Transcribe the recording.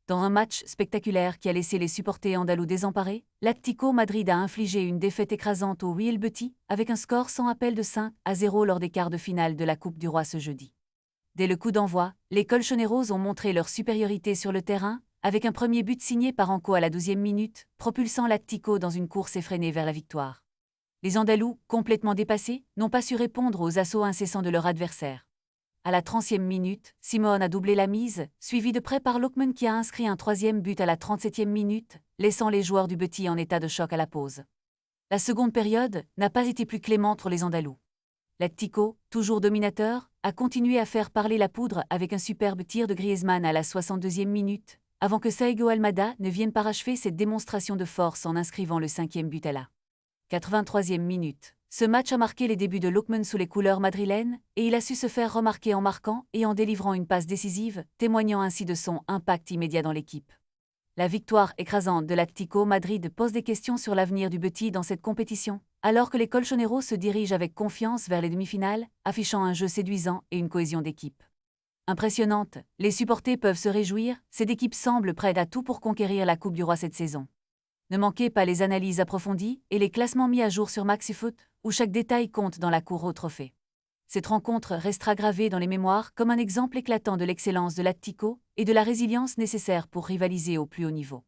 Dans un match spectaculaire qui a laissé les supporters andalous désemparés, l'Atlético Madrid a infligé une défaite écrasante au Real Betis avec un score sans appel de 5-0 lors des quarts de finale de la Coupe du Roi ce jeudi. Dès le coup d'envoi, les Colchoneros ont montré leur supériorité sur le terrain, avec un premier but signé par Anco à la 12e minute, propulsant l'Atlético dans une course effrénée vers la victoire. Les Andalous, complètement dépassés, n'ont pas su répondre aux assauts incessants de leur adversaire. À la 30e minute, Simone a doublé la mise, suivi de près par Lookman qui a inscrit un troisième but à la 37e minute, laissant les joueurs du Betis en état de choc à la pause. La seconde période n'a pas été plus clémente pour les Andalous. L'Atlético, toujours dominateur, a continué à faire parler la poudre avec un superbe tir de Griezmann à la 62e minute, avant que Saigo Almada ne vienne parachever cette démonstration de force en inscrivant le 5e but à la 83e minute. Ce match a marqué les débuts de Lookman sous les couleurs madrilènes, et il a su se faire remarquer en marquant et en délivrant une passe décisive, témoignant ainsi de son impact immédiat dans l'équipe. La victoire écrasante de l'Atlético Madrid pose des questions sur l'avenir du Betis dans cette compétition, alors que les Colchoneros se dirigent avec confiance vers les demi-finales, affichant un jeu séduisant et une cohésion d'équipe. Impressionnante, les supporters peuvent se réjouir, cette équipe semble prête à tout pour conquérir la Coupe du Roi cette saison. Ne manquez pas les analyses approfondies et les classements mis à jour sur MaxiFoot, où chaque détail compte dans la cour au trophée. Cette rencontre restera gravée dans les mémoires comme un exemple éclatant de l'excellence de l'Atlético et de la résilience nécessaire pour rivaliser au plus haut niveau.